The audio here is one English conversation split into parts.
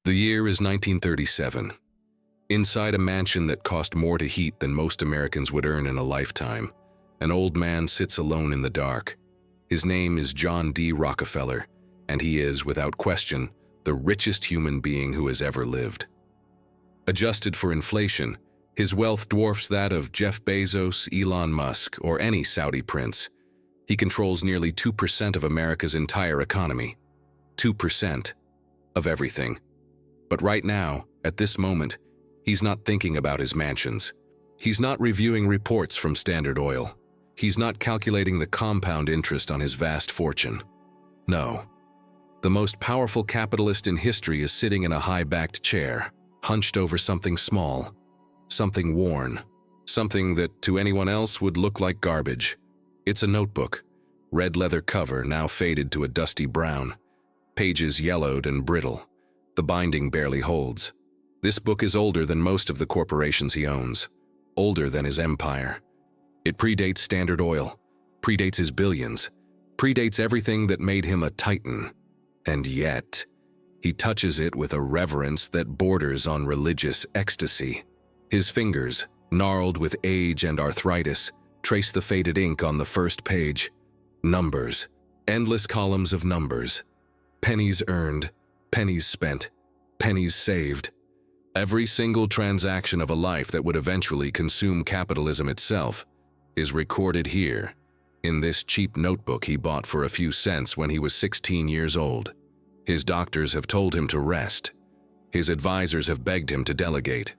The year is 1937. Inside a mansion that cost more to heat than most Americans would earn in a lifetime, an old man sits alone in the dark. His name is John D. Rockefeller, and he is, without question, the richest human being who has ever lived. Adjusted for inflation, his wealth dwarfs that of Jeff Bezos, Elon Musk, or any Saudi prince. He controls nearly 2% of America's entire economy. 2% of everything. But right now, at this moment, he's not thinking about his mansions. He's not reviewing reports from Standard Oil. He's not calculating the compound interest on his vast fortune. No. The most powerful capitalist in history is sitting in a high-backed chair, hunched over something small, something worn, something that to anyone else would look like garbage. It's a notebook, red leather cover now faded to a dusty brown, pages yellowed and brittle. The binding barely holds. This book is older than most of the corporations he owns, older than his empire. It predates Standard Oil, predates his billions, predates everything that made him a titan. And yet, he touches it with a reverence that borders on religious ecstasy. His fingers, gnarled with age and arthritis, trace the faded ink on the first page. Numbers, endless columns of numbers. Pennies earned, pennies spent, pennies saved. Every single transaction of a life that would eventually consume capitalism itself is recorded here, in this cheap notebook he bought for a few cents when he was 16 years old. His doctors have told him to rest. His advisors have begged him to delegate.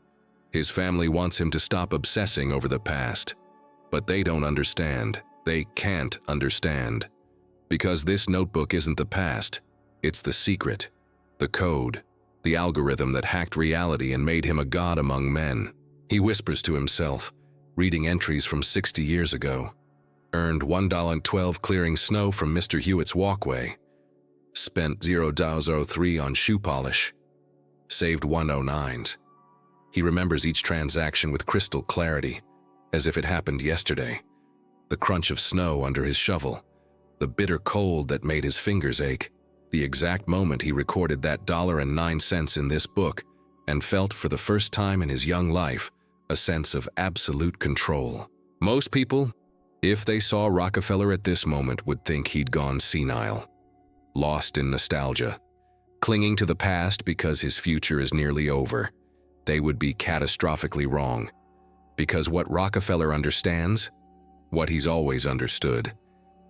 His family wants him to stop obsessing over the past. But they don't understand. They can't understand. Because this notebook isn't the past. It's the secret, the code, the algorithm that hacked reality and made him a god among men. He whispers to himself, reading entries from 60 years ago. Earned $1.12 clearing snow from Mr. Hewitt's walkway. Spent $0.03 on shoe polish. Saved $1.09. He remembers each transaction with crystal clarity, as if it happened yesterday. The crunch of snow under his shovel, the bitter cold that made his fingers ache, the exact moment he recorded that $1.09 in this book and felt for the first time in his young life a sense of absolute control. Most people, if they saw Rockefeller at this moment, would think he'd gone senile, lost in nostalgia, clinging to the past because his future is nearly over. They would be catastrophically wrong, because what Rockefeller understands, what he's always understood,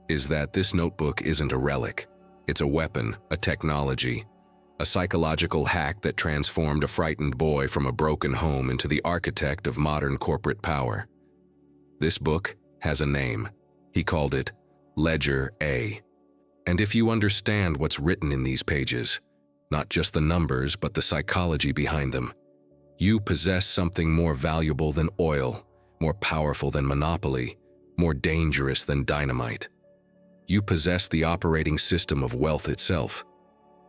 is that this notebook isn't a relic. It's a weapon, a technology, a psychological hack that transformed a frightened boy from a broken home into the architect of modern corporate power. This book has a name. He called it Ledger A. And if you understand what's written in these pages, not just the numbers but the psychology behind them, you possess something more valuable than oil, more powerful than monopoly, more dangerous than dynamite. You possess the operating system of wealth itself.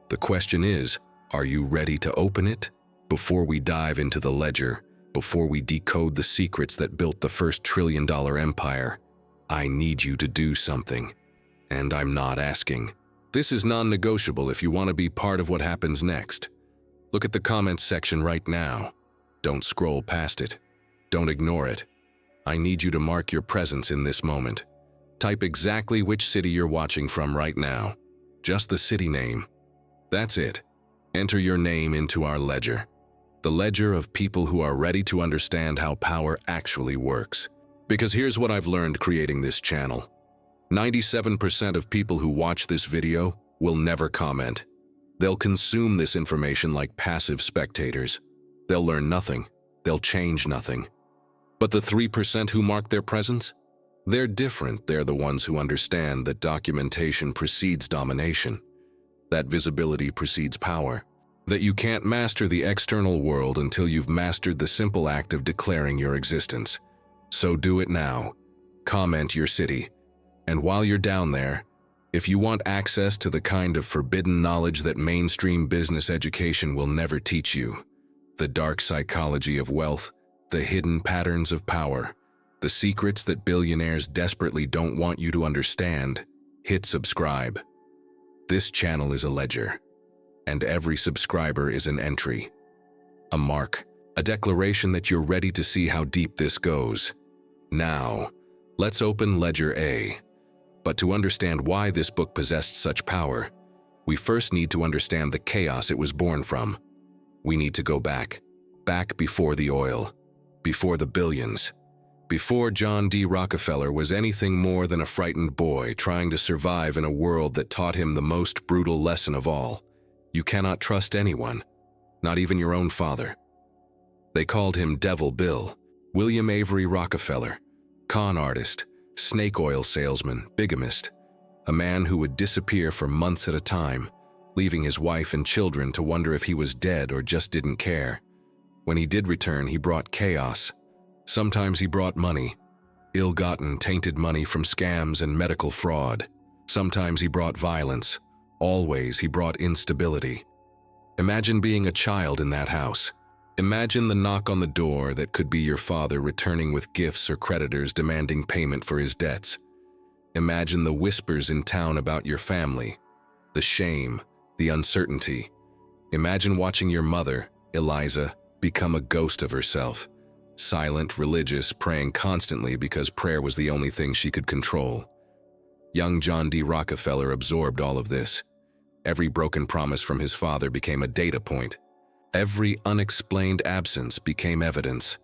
The question is, are you ready to open it? Before we dive into the ledger, before we decode the secrets that built the first trillion-dollar empire, I need you to do something. And I'm not asking. This is non-negotiable if you want to be part of what happens next. Look at the comments section right now. Don't scroll past it. Don't ignore it. I need you to mark your presence in this moment. Type exactly which city you're watching from right now. Just the city name. That's it. Enter your name into our ledger. The ledger of people who are ready to understand how power actually works. Because here's what I've learned creating this channel. 97% of people who watch this video will never comment. They'll consume this information like passive spectators. They'll learn nothing. They'll change nothing. But the 3% who mark their presence? They're different. They're the ones who understand that documentation precedes domination, that visibility precedes power, that you can't master the external world until you've mastered the simple act of declaring your existence. So do it now. Comment your city. And while you're down there, if you want access to the kind of forbidden knowledge that mainstream business education will never teach you, the dark psychology of wealth, the hidden patterns of power, the secrets that billionaires desperately don't want you to understand, hit subscribe. This channel is a ledger. and every subscriber is an entry. A mark, a declaration that you're ready to see how deep this goes. Now, let's open Ledger A. But to understand why this book possessed such power, we first need to understand the chaos it was born from. We need to go back before the oil, before the billions, before John D. Rockefeller was anything more than a frightened boy trying to survive in a world that taught him the most brutal lesson of all. You cannot trust anyone, not even your own father. They called him Devil Bill, William Avery Rockefeller, con artist, snake oil salesman, bigamist, a man who would disappear for months at a time, leaving his wife and children to wonder if he was dead or just didn't care. When he did return, he brought chaos. Sometimes he brought money, ill-gotten, tainted money from scams and medical fraud. Sometimes he brought violence. Always he brought instability. Imagine being a child in that house. Imagine the knock on the door that could be your father returning with gifts or creditors demanding payment for his debts. Imagine the whispers in town about your family, the shame, the uncertainty. Imagine watching your mother, Eliza, become a ghost of herself. Silent, religious, praying constantly because prayer was the only thing she could control. Young John D. Rockefeller absorbed all of this. Every broken promise from his father became a data point. Every unexplained absence became evidence.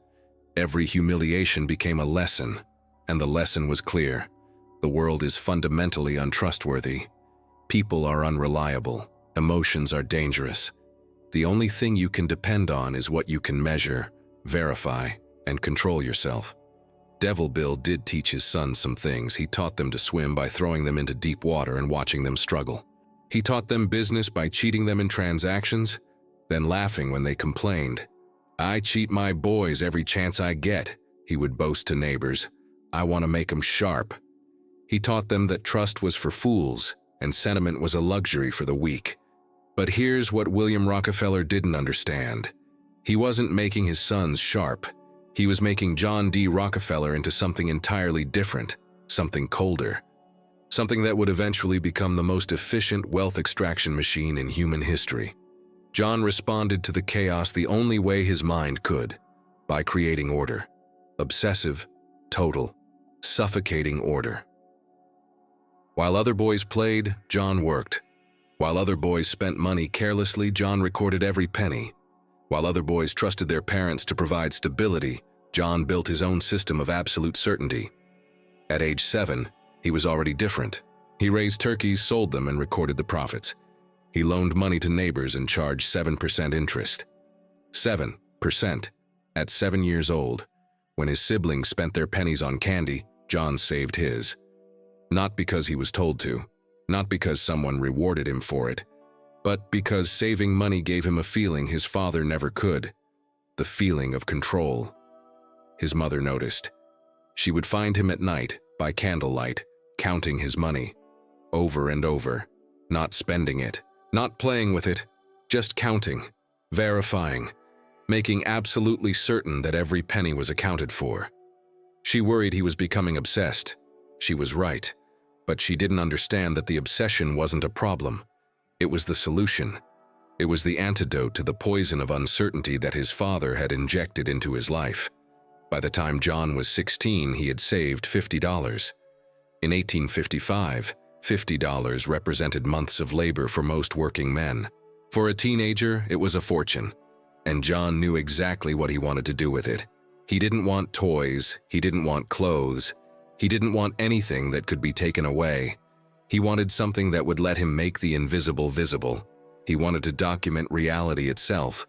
Every humiliation became a lesson, and the lesson was clear. The world is fundamentally untrustworthy. People are unreliable. Emotions are dangerous. The only thing you can depend on is what you can measure, verify, and control yourself. Devil Bill did teach his sons some things. He taught them to swim by throwing them into deep water and watching them struggle. He taught them business by cheating them in transactions, then laughing when they complained. "I cheat my boys every chance I get," he would boast to neighbors. "I want to make 'em sharp." He taught them that trust was for fools and sentiment was a luxury for the weak. But here's what William Rockefeller didn't understand. He wasn't making his sons sharp. He was making John D. Rockefeller into something entirely different, something colder, something that would eventually become the most efficient wealth extraction machine in human history. John responded to the chaos the only way his mind could, by creating order. Obsessive, total, suffocating order. While other boys played, John worked. While other boys spent money carelessly, John recorded every penny. While other boys trusted their parents to provide stability, John built his own system of absolute certainty. At age 7, he was already different. He raised turkeys, sold them, and recorded the profits. He loaned money to neighbors and charged 7% interest. 7%. At 7 years old, when his siblings spent their pennies on candy, John saved his. Not because he was told to, not because someone rewarded him for it, but because saving money gave him a feeling his father never could, the feeling of control. His mother noticed. She would find him at night, by candlelight, counting his money, over and over, not spending it, not playing with it, just counting, verifying, making absolutely certain that every penny was accounted for. She worried he was becoming obsessed. She was right, but she didn't understand that the obsession wasn't a problem. It was the solution. It was the antidote to the poison of uncertainty that his father had injected into his life. By the time John was 16, he had saved $50. In 1855, $50 represented months of labor for most working men. For a teenager, it was a fortune, and John knew exactly what he wanted to do with it. He didn't want toys, he didn't want clothes, he didn't want anything that could be taken away. He wanted something that would let him make the invisible visible. He wanted to document reality itself.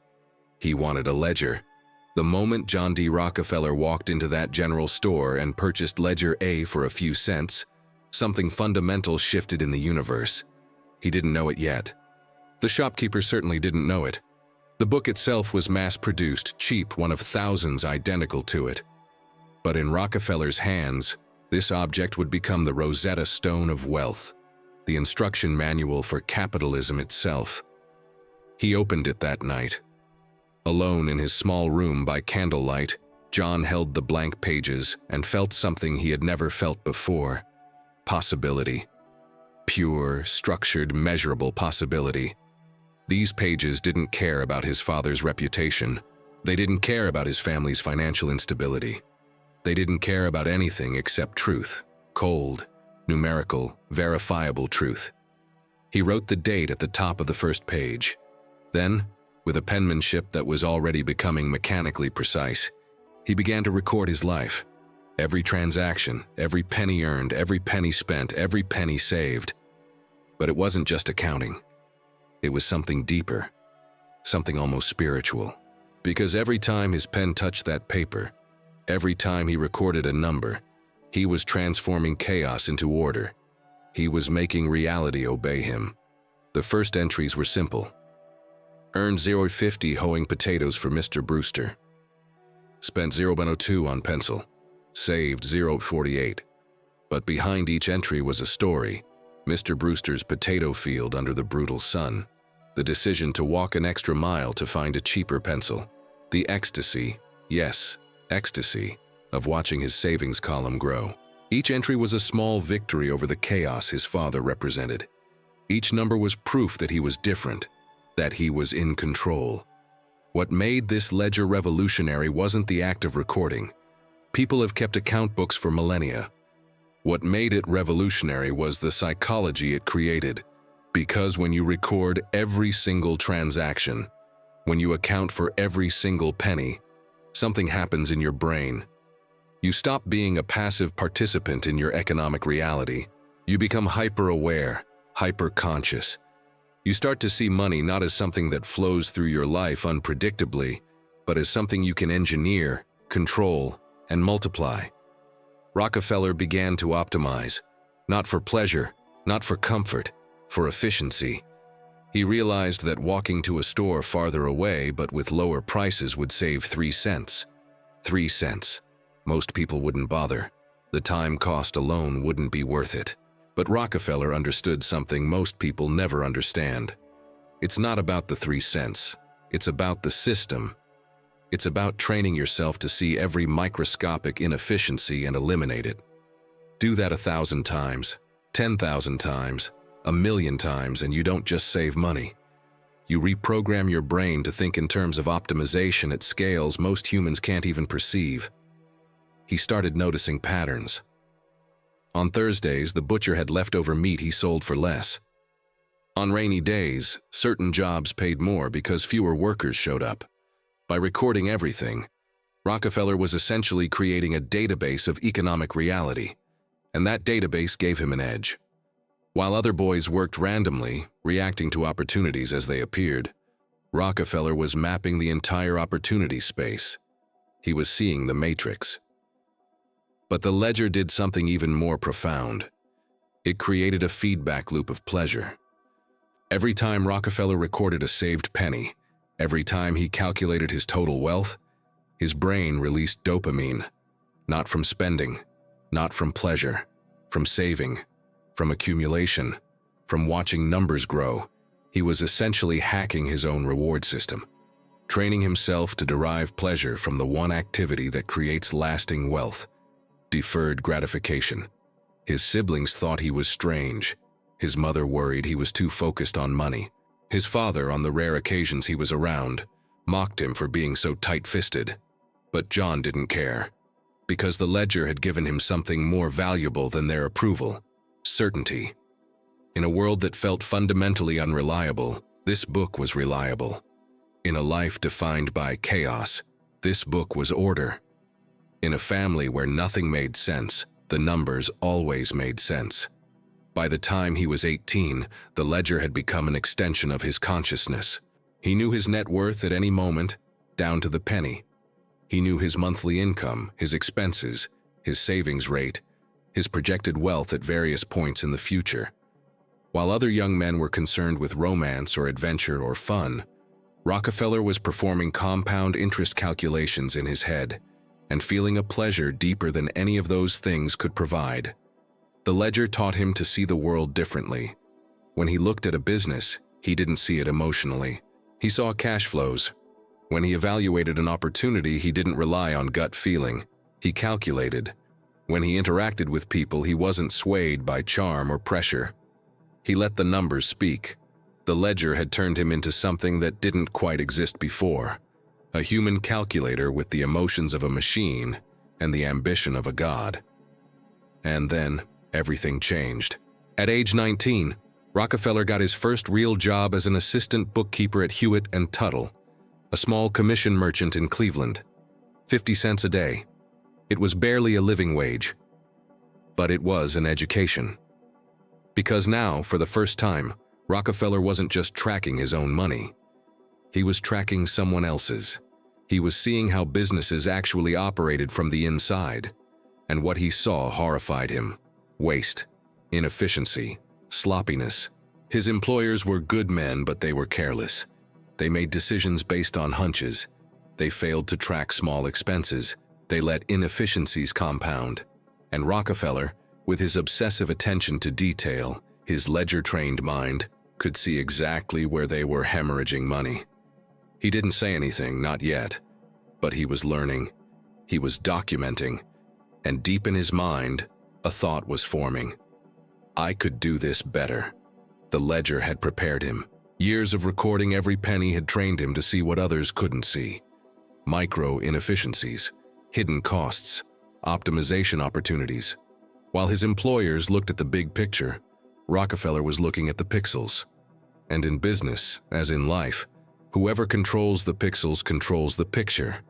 He wanted a ledger. The moment John D. Rockefeller walked into that general store and purchased Ledger A for a few cents, something fundamental shifted in the universe. He didn't know it yet. The shopkeeper certainly didn't know it. The book itself was mass-produced, cheap, one of thousands identical to it. But in Rockefeller's hands, this object would become the Rosetta Stone of wealth, the instruction manual for capitalism itself. He opened it that night. Alone in his small room by candlelight, John held the blank pages and felt something he had never felt before. Possibility. Pure, structured, measurable possibility. These pages didn't care about his father's reputation. They didn't care about his family's financial instability. They didn't care about anything except truth. Cold, numerical, verifiable truth. He wrote the date at the top of the first page. Then, with a penmanship that was already becoming mechanically precise, he began to record his life. Every transaction, every penny earned, every penny spent, every penny saved. But it wasn't just accounting. It was something deeper, something almost spiritual. Because every time his pen touched that paper, every time he recorded a number, he was transforming chaos into order. He was making reality obey him. The first entries were simple. Earned $0.50 hoeing potatoes for Mr. Brewster. Spent $0.02 on pencil. Saved $0.48. But behind each entry was a story. Mr. Brewster's potato field under the brutal sun. The decision to walk an extra mile to find a cheaper pencil. The ecstasy, yes, ecstasy, of watching his savings column grow. Each entry was a small victory over the chaos his father represented. Each number was proof that he was different, that he was in control. What made this ledger revolutionary wasn't the act of recording. People have kept account books for millennia. What made it revolutionary was the psychology it created. Because when you record every single transaction, when you account for every single penny, something happens in your brain. You stop being a passive participant in your economic reality. You become hyper-aware, hyper-conscious. You start to see money not as something that flows through your life unpredictably, but as something you can engineer, control, and multiply. Rockefeller began to optimize, not for pleasure, not for comfort, for efficiency. He realized that walking to a store farther away but with lower prices would save 3 cents. 3 cents. Most people wouldn't bother. The time cost alone wouldn't be worth it. But Rockefeller understood something most people never understand. It's not about the 3 cents. It's about the system. It's about training yourself to see every microscopic inefficiency and eliminate it. Do that 1,000 times, 10,000 times, 1,000,000 times, and you don't just save money. You reprogram your brain to think in terms of optimization at scales most humans can't even perceive. He started noticing patterns. On Thursdays, the butcher had leftover meat he sold for less. On rainy days, certain jobs paid more because fewer workers showed up. By recording everything, Rockefeller was essentially creating a database of economic reality, and that database gave him an edge. While other boys worked randomly, reacting to opportunities as they appeared, Rockefeller was mapping the entire opportunity space. He was seeing the matrix. But the ledger did something even more profound. It created a feedback loop of pleasure. Every time Rockefeller recorded a saved penny, every time he calculated his total wealth, his brain released dopamine, not from spending, not from pleasure, from saving, from accumulation, from watching numbers grow. He was essentially hacking his own reward system, training himself to derive pleasure from the one activity that creates lasting wealth, deferred gratification. His siblings thought he was strange. His mother worried he was too focused on money. His father, on the rare occasions he was around, mocked him for being so tight-fisted. But John didn't care, because the ledger had given him something more valuable than their approval: certainty. In a world that felt fundamentally unreliable, this book was reliable. In a life defined by chaos, this book was order. In a family where nothing made sense, the numbers always made sense. By the time he was 18, the ledger had become an extension of his consciousness. He knew his net worth at any moment, down to the penny. He knew his monthly income, his expenses, his savings rate, his projected wealth at various points in the future. While other young men were concerned with romance or adventure or fun, Rockefeller was performing compound interest calculations in his head and feeling a pleasure deeper than any of those things could provide. The ledger taught him to see the world differently. When he looked at a business, he didn't see it emotionally. He saw cash flows. When he evaluated an opportunity, he didn't rely on gut feeling. He calculated. When he interacted with people, he wasn't swayed by charm or pressure. He let the numbers speak. The ledger had turned him into something that didn't quite exist before. A human calculator with the emotions of a machine and the ambition of a god. And then, everything changed. At age 19, Rockefeller got his first real job as an assistant bookkeeper at Hewitt & Tuttle, a small commission merchant in Cleveland. 50 cents a day. It was barely a living wage. But it was an education. Because now, for the first time, Rockefeller wasn't just tracking his own money. He was tracking someone else's. He was seeing how businesses actually operated from the inside. And what he saw horrified him. Waste, inefficiency, sloppiness. His employers were good men, but they were careless. They made decisions based on hunches. They failed to track small expenses. They let inefficiencies compound. And Rockefeller, with his obsessive attention to detail, his ledger-trained mind, could see exactly where they were hemorrhaging money. He didn't say anything, not yet, but he was learning. He was documenting, and deep in his mind, a thought was forming. I could do this better. The ledger had prepared him. Years of recording every penny had trained him to see what others couldn't see. Micro inefficiencies, hidden costs, optimization opportunities. While his employers looked at the big picture, Rockefeller was looking at the pixels. And in business, as in life, whoever controls the pixels controls the picture.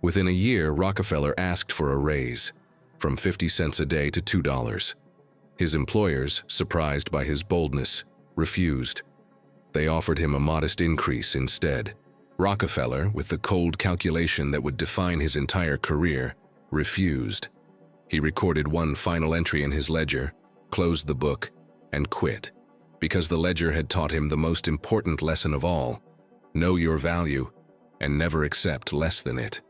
Within a year, Rockefeller asked for a raise, from 50 cents a day to $2. His employers, surprised by his boldness, refused. They offered him a modest increase instead. Rockefeller, with the cold calculation that would define his entire career, refused. He recorded one final entry in his ledger, closed the book, and quit, because the ledger had taught him the most important lesson of all: know your value and never accept less than it.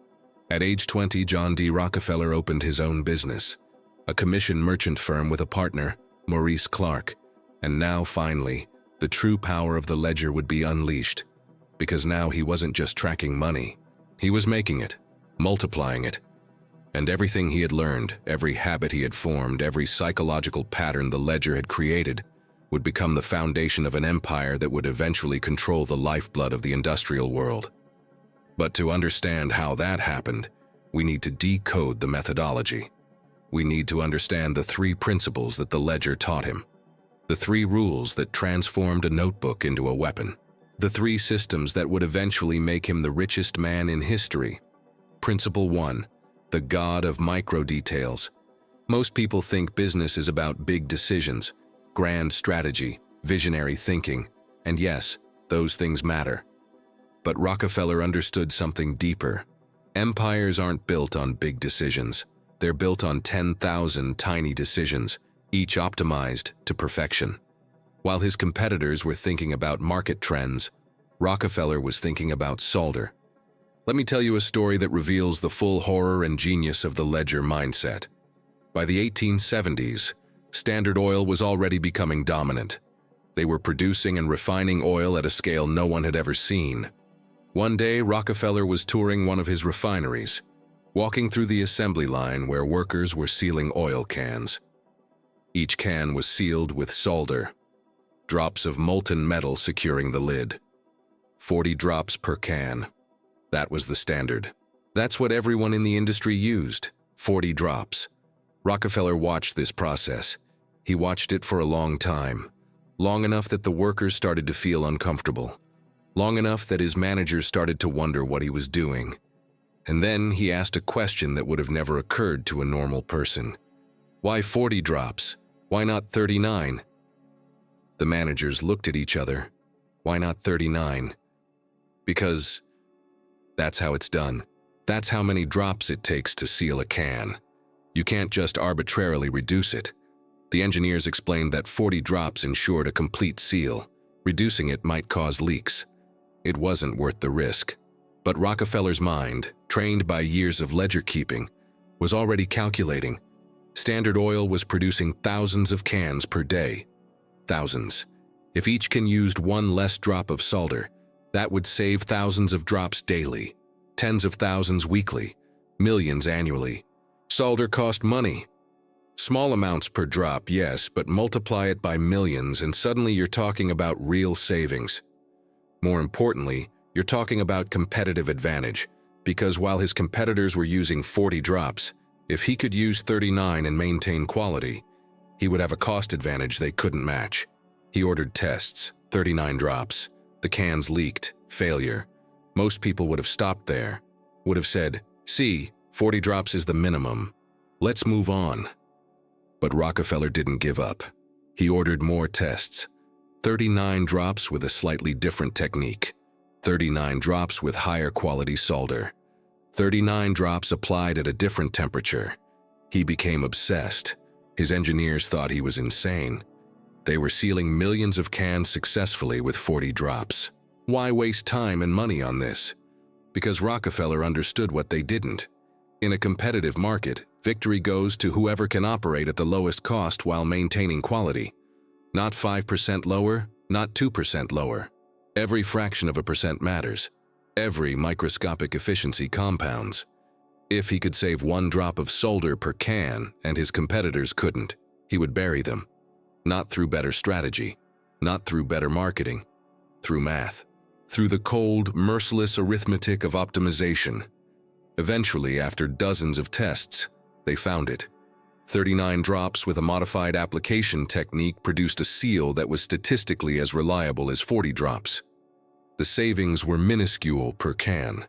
At age 20, John D. Rockefeller opened his own business, a commission merchant firm with a partner, Maurice Clark, and now, finally, the true power of the ledger would be unleashed, because now he wasn't just tracking money, he was making it, multiplying it. And everything he had learned, every habit he had formed, every psychological pattern the ledger had created, would become the foundation of an empire that would eventually control the lifeblood of the industrial world. But to understand how that happened, we need to decode the methodology. We need to understand the three principles that the ledger taught him. The three rules that transformed a notebook into a weapon. The three systems that would eventually make him the richest man in history. Principle 1. The God of micro-details. Most people think business is about big decisions, grand strategy, visionary thinking, and yes, those things matter. But Rockefeller understood something deeper. Empires aren't built on big decisions. They're built on 10,000 tiny decisions, each optimized to perfection. While his competitors were thinking about market trends, Rockefeller was thinking about solder. Let me tell you a story that reveals the full horror and genius of the ledger mindset. By the 1870s, Standard Oil was already becoming dominant. They were producing and refining oil at a scale no one had ever seen. One day, Rockefeller was touring one of his refineries, walking through the assembly line where workers were sealing oil cans. Each can was sealed with solder, drops of molten metal securing the lid. 40 drops per can. That was the standard. That's what everyone in the industry used, 40 drops. Rockefeller watched this process. He watched it for a long time, long enough that the workers started to feel uncomfortable, long enough that his managers started to wonder what he was doing. And then he asked a question that would have never occurred to a normal person. Why 40 drops? Why not 39? The managers looked at each other. Why not 39? Because that's how it's done. That's how many drops it takes to seal a can. You can't just arbitrarily reduce it. The engineers explained that 40 drops ensured a complete seal. Reducing it might cause leaks. It wasn't worth the risk. But Rockefeller's mind, trained by years of ledger keeping, was already calculating. Standard Oil was producing thousands of cans per day. Thousands. If each can used one less drop of solder, that would save thousands of drops daily, tens of thousands weekly, millions annually. Solder cost money. Small amounts per drop, yes, but multiply it by millions and suddenly you're talking about real savings. More importantly, you're talking about competitive advantage, because while his competitors were using 40 drops, if he could use 39 and maintain quality, he would have a cost advantage they couldn't match. He ordered tests, 39 drops. The cans leaked, failure. Most people would have stopped there, would have said, "See, 40 drops is the minimum. Let's move on." But Rockefeller didn't give up. He ordered more tests. 39 drops with a slightly different technique. 39 drops with higher quality solder. 39 drops applied at a different temperature. He became obsessed. His engineers thought he was insane. They were sealing millions of cans successfully with 40 drops. Why waste time and money on this? Because Rockefeller understood what they didn't. In a competitive market, victory goes to whoever can operate at the lowest cost while maintaining quality. Not 5% lower, not 2% lower. Every fraction of a percent matters. Every microscopic efficiency compounds. If he could save 1 drop of solder per can and his competitors couldn't, he would bury them. Not through better strategy, not through better marketing, through math, through the cold, merciless arithmetic of optimization. Eventually, after dozens of tests, they found it. 39 drops with a modified application technique produced a seal that was statistically as reliable as 40 drops. The savings were minuscule per can,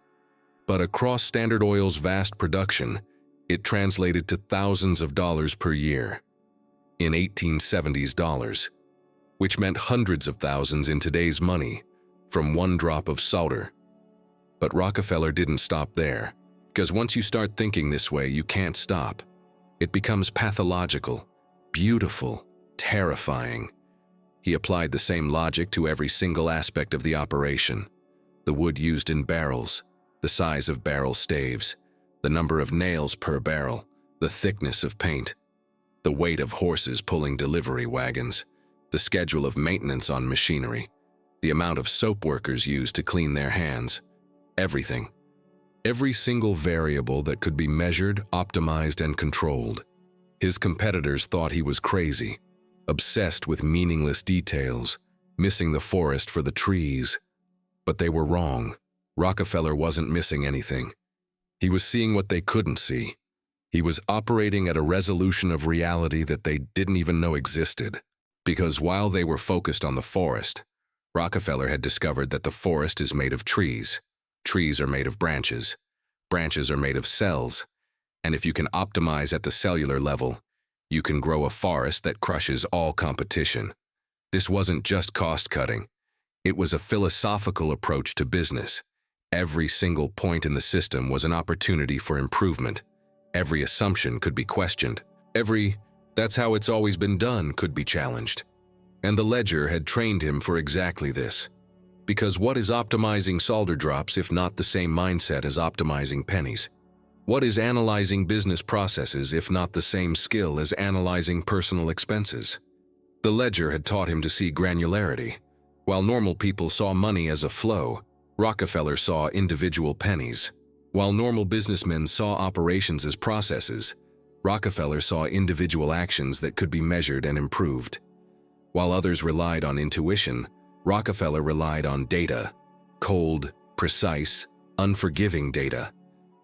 but across Standard Oil's vast production, it translated to thousands of dollars per year. In 1870s dollars, which meant hundreds of thousands in today's money, from 1 drop of solder. But Rockefeller didn't stop there, because once you start thinking this way, you can't stop. It becomes pathological, beautiful, terrifying. He applied the same logic to every single aspect of the operation. The wood used in barrels, the size of barrel staves, the number of nails per barrel, the thickness of paint, the weight of horses pulling delivery wagons, the schedule of maintenance on machinery, the amount of soap workers used to clean their hands, everything. Every single variable that could be measured, optimized, and controlled. His competitors thought he was crazy, obsessed with meaningless details, missing the forest for the trees. But they were wrong. Rockefeller wasn't missing anything. He was seeing what they couldn't see. He was operating at a resolution of reality that they didn't even know existed. Because while they were focused on the forest, Rockefeller had discovered that the forest is made of trees. Trees are made of branches. Branches are made of cells. And if you can optimize at the cellular level, you can grow a forest that crushes all competition. This wasn't just cost-cutting. It was a philosophical approach to business. Every single point in the system was an opportunity for improvement. Every assumption could be questioned. Every "that's how it's always been done" could be challenged. And the ledger had trained him for exactly this. Because what is optimizing solder drops if not the same mindset as optimizing pennies? What is analyzing business processes if not the same skill as analyzing personal expenses? The ledger had taught him to see granularity. While normal people saw money as a flow, Rockefeller saw individual pennies. While normal businessmen saw operations as processes, Rockefeller saw individual actions that could be measured and improved. While others relied on intuition, Rockefeller relied on data, cold, precise, unforgiving data.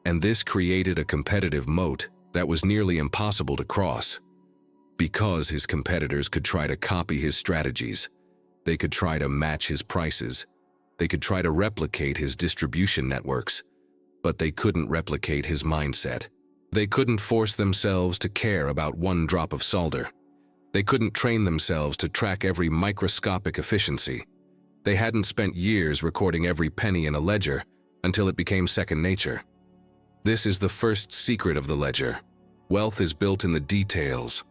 And this created a competitive moat that was nearly impossible to cross. Because his competitors could try to copy his strategies, they could try to match his prices, they could try to replicate his distribution networks, but they couldn't replicate his mindset. They couldn't force themselves to care about 1 drop of solder. They couldn't train themselves to track every microscopic efficiency. They hadn't spent years recording every penny in a ledger until it became second nature. This is the first secret of the ledger. Wealth is built in the details,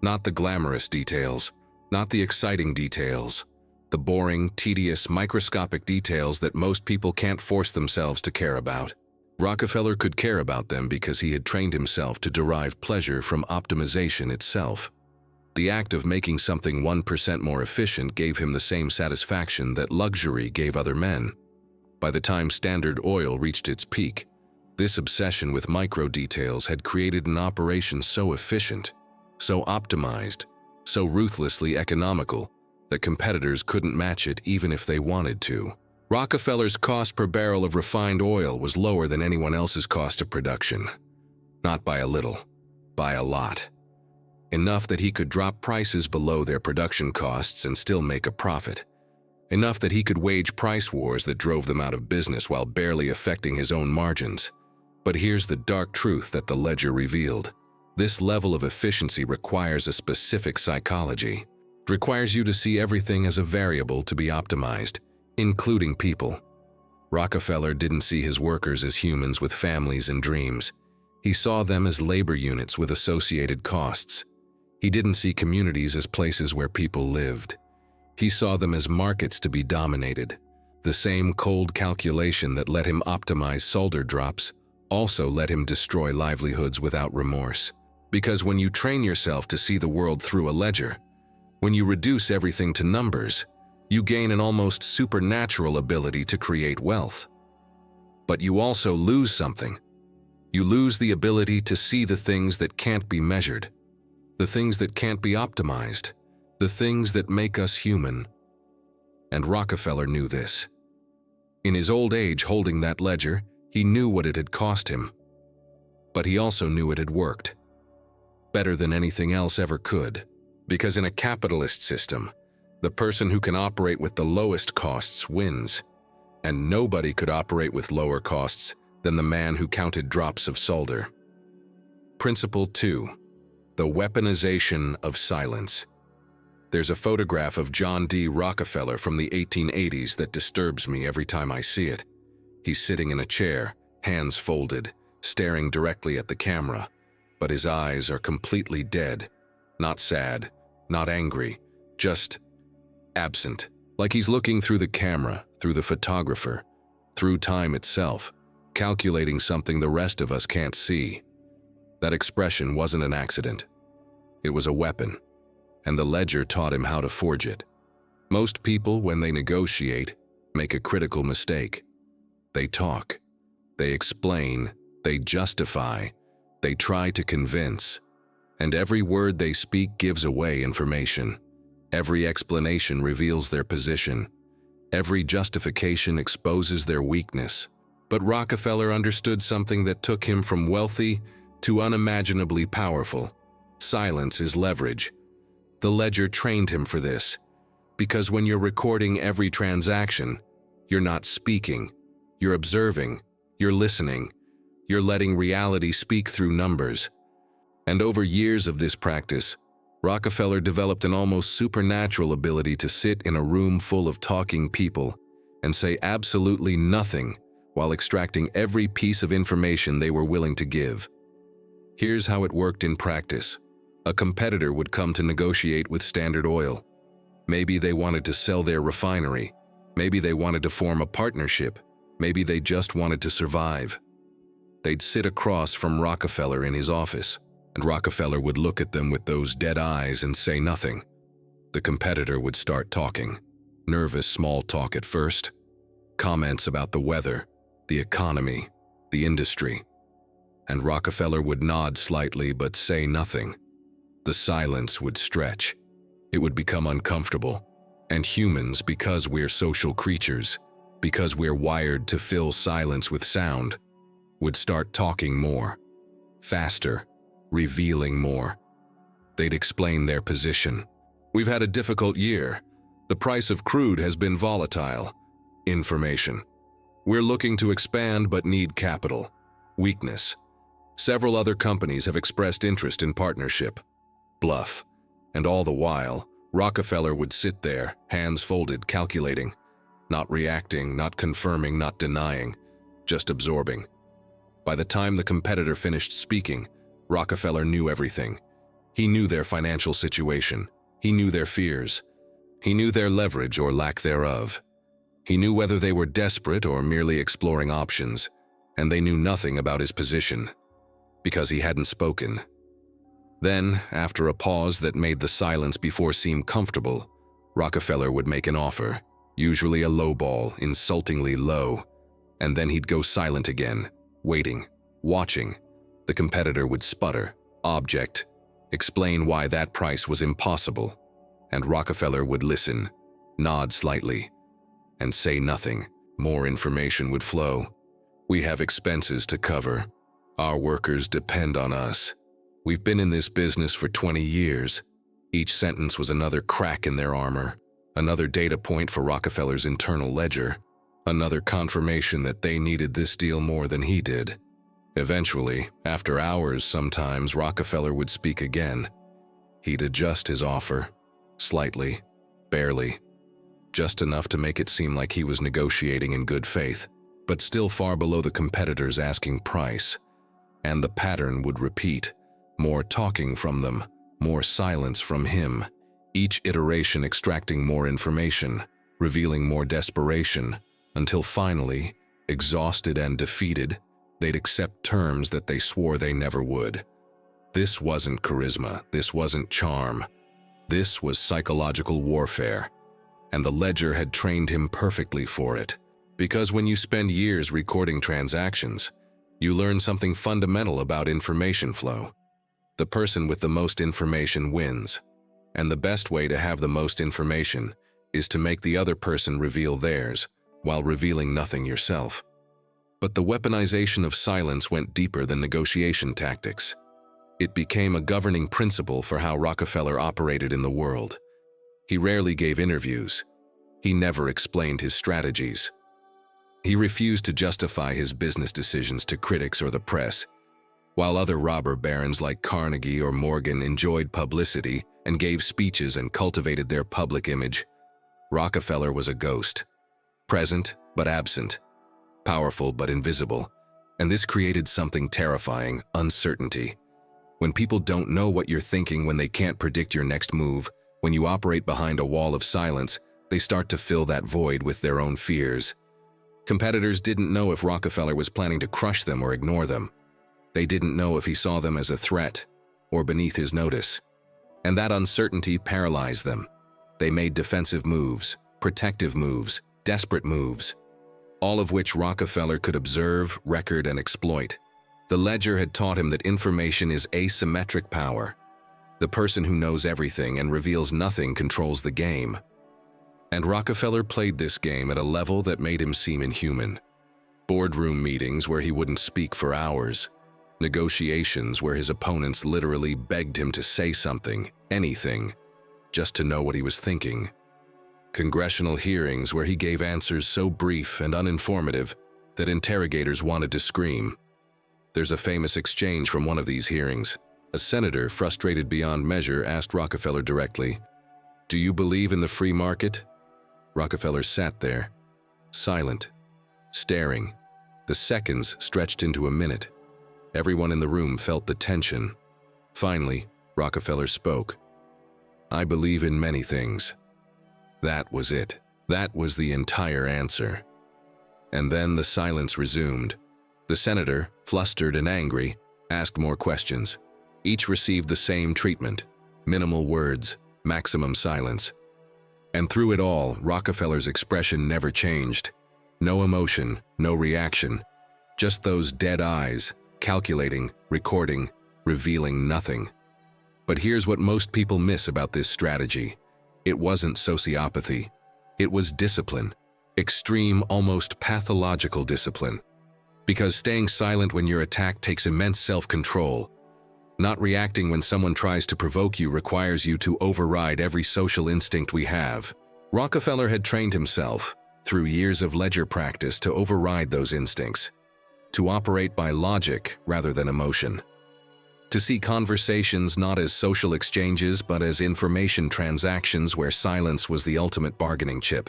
not the glamorous details, not the exciting details, the boring, tedious, microscopic details that most people can't force themselves to care about. Rockefeller could care about them because he had trained himself to derive pleasure from optimization itself. The act of making something 1% more efficient gave him the same satisfaction that luxury gave other men. By the time Standard Oil reached its peak, this obsession with micro details had created an operation so efficient, so optimized, so ruthlessly economical, that competitors couldn't match it even if they wanted to. Rockefeller's cost per barrel of refined oil was lower than anyone else's cost of production. Not by a little, by a lot. Enough that he could drop prices below their production costs and still make a profit. Enough that he could wage price wars that drove them out of business while barely affecting his own margins. But here's the dark truth that the ledger revealed. This level of efficiency requires a specific psychology. It requires you to see everything as a variable to be optimized, including people. Rockefeller didn't see his workers as humans with families and dreams. He saw them as labor units with associated costs. He didn't see communities as places where people lived. He saw them as markets to be dominated. The same cold calculation that let him optimize solder drops also let him destroy livelihoods without remorse. Because when you train yourself to see the world through a ledger, when you reduce everything to numbers, you gain an almost supernatural ability to create wealth. But you also lose something. You lose the ability to see the things that can't be measured, the things that can't be optimized, the things that make us human. And Rockefeller knew this. In his old age holding that ledger, he knew what it had cost him. But he also knew it had worked. Better than anything else ever could. Because in a capitalist system, the person who can operate with the lowest costs wins. And nobody could operate with lower costs than the man who counted drops of solder. Principle 2. The weaponization of silence. There's a photograph of John D. Rockefeller from the 1880s that disturbs me every time I see it. He's sitting in a chair, hands folded, staring directly at the camera, but his eyes are completely dead. Not sad, not angry, just absent. Like he's looking through the camera, through the photographer, through time itself, calculating something the rest of us can't see. That expression wasn't an accident. It was a weapon, and the ledger taught him how to forge it. Most people, when they negotiate, make a critical mistake. They talk, they explain, they justify, they try to convince. And every word they speak gives away information. Every explanation reveals their position. Every justification exposes their weakness. But Rockefeller understood something that took him from wealthy to unimaginably powerful. Silence is leverage. The ledger trained him for this. Because when you're recording every transaction, you're not speaking. You're observing. You're listening. You're letting reality speak through numbers. And over years of this practice, Rockefeller developed an almost supernatural ability to sit in a room full of talking people and say absolutely nothing while extracting every piece of information they were willing to give. Here's how it worked in practice. A competitor would come to negotiate with Standard Oil. Maybe they wanted to sell their refinery. Maybe they wanted to form a partnership. Maybe they just wanted to survive. They'd sit across from Rockefeller in his office, and Rockefeller would look at them with those dead eyes and say nothing. The competitor would start talking. Nervous small talk at first. Comments about the weather, the economy, the industry. And Rockefeller would nod slightly but say nothing. The silence would stretch. It would become uncomfortable. And humans, because we're social creatures, because we're wired to fill silence with sound, would start talking more, faster, revealing more. They'd explain their position. We've had a difficult year. The price of crude has been volatile. Information. We're looking to expand but need capital. Weakness. Several other companies have expressed interest in partnership. Bluff. And all the while, Rockefeller would sit there, hands folded, calculating. Not reacting, not confirming, not denying, just absorbing. By the time the competitor finished speaking, Rockefeller knew everything. He knew their financial situation. He knew their fears. He knew their leverage or lack thereof. He knew whether they were desperate or merely exploring options, and they knew nothing about his position, because he hadn't spoken. Then, after a pause that made the silence before seem comfortable, Rockefeller would make an offer, usually a lowball, insultingly low, and then he'd go silent again, waiting, watching. The competitor would sputter, object, explain why that price was impossible, and Rockefeller would listen, nod slightly, and say nothing. More information would flow. We have expenses to cover. Our workers depend on us. We've been in this business for 20 years. Each sentence was another crack in their armor, another data point for Rockefeller's internal ledger, another confirmation that they needed this deal more than he did. Eventually, after hours sometimes, Rockefeller would speak again. He'd adjust his offer, slightly, barely, just enough to make it seem like he was negotiating in good faith, but still far below the competitor's asking price. And the pattern would repeat, more talking from them, more silence from him, each iteration extracting more information, revealing more desperation, until finally, exhausted and defeated, they'd accept terms that they swore they never would. This wasn't charisma, this wasn't charm. This was psychological warfare, and the ledger had trained him perfectly for it. Because when you spend years recording transactions, you learn something fundamental about information flow. The person with the most information wins, and the best way to have the most information is to make the other person reveal theirs, while revealing nothing yourself. But the weaponization of silence went deeper than negotiation tactics. It became a governing principle for how Rockefeller operated in the world. He rarely gave interviews. He never explained his strategies. He refused to justify his business decisions to critics or the press. While other robber barons like Carnegie or Morgan enjoyed publicity and gave speeches and cultivated their public image, Rockefeller was a ghost, present but absent, powerful but invisible, and this created something terrifying: uncertainty. When people don't know what you're thinking, when they can't predict your next move, when you operate behind a wall of silence, they start to fill that void with their own fears. Competitors didn't know if Rockefeller was planning to crush them or ignore them. They didn't know if he saw them as a threat or beneath his notice. And that uncertainty paralyzed them. They made defensive moves, protective moves, desperate moves, all of which Rockefeller could observe, record, and exploit. The ledger had taught him that information is asymmetric power. The person who knows everything and reveals nothing controls the game. And Rockefeller played this game at a level that made him seem inhuman. Boardroom meetings where he wouldn't speak for hours. Negotiations where his opponents literally begged him to say something, anything, just to know what he was thinking. Congressional hearings where he gave answers so brief and uninformative that interrogators wanted to scream. There's a famous exchange from one of these hearings. A senator, frustrated beyond measure, asked Rockefeller directly, "Do you believe in the free market?" Rockefeller sat there, silent, staring. The seconds stretched into a minute. Everyone in the room felt the tension. Finally, Rockefeller spoke. "I believe in many things." That was it. That was the entire answer. And then the silence resumed. The senator, flustered and angry, asked more questions. Each received the same treatment: minimal words, maximum silence. And through it all, Rockefeller's expression never changed. No emotion, no reaction. Just those dead eyes, calculating, recording, revealing nothing. But here's what most people miss about this strategy. It wasn't sociopathy. It was discipline. Extreme, almost pathological discipline. Because staying silent when you're attacked takes immense self-control. Not reacting when someone tries to provoke you requires you to override every social instinct we have. Rockefeller had trained himself, through years of ledger practice, to override those instincts, to operate by logic rather than emotion, to see conversations not as social exchanges but as information transactions where silence was the ultimate bargaining chip.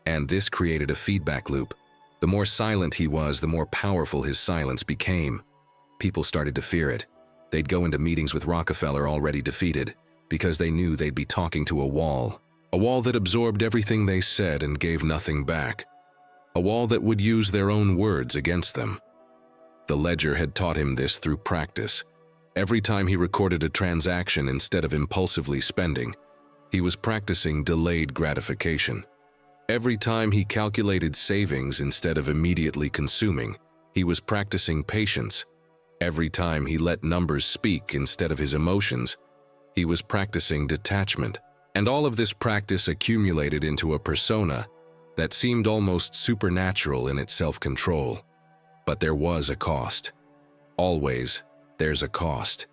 And this created a feedback loop. The more silent he was, the more powerful his silence became. People started to fear it. They'd go into meetings with Rockefeller already defeated, because they knew they'd be talking to a wall that absorbed everything they said and gave nothing back, a wall that would use their own words against them. The ledger had taught him this through practice. Every time he recorded a transaction instead of impulsively spending, he was practicing delayed gratification. Every time he calculated savings instead of immediately consuming, he was practicing patience. Every time he let numbers speak instead of his emotions, He was practicing detachment, and all of this practice accumulated into a persona that seemed almost supernatural in its self-control. But there was a cost. Always, there's a cost.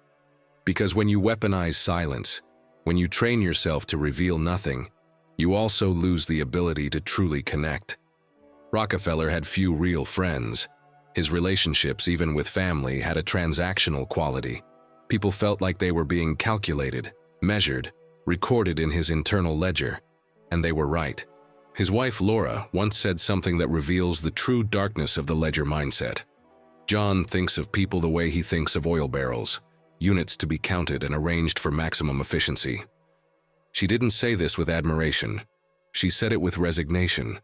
Because when you weaponize silence, when you train yourself to reveal nothing, you also lose the ability to truly connect. Rockefeller had few real friends. His relationships, even with family, had a transactional quality. People felt like they were being calculated, measured, recorded in his internal ledger, and they were right. His wife, Laura, once said something that reveals the true darkness of the ledger mindset. John thinks of people the way he thinks of oil barrels, units to be counted and arranged for maximum efficiency. She didn't say this with admiration. She said it with resignation,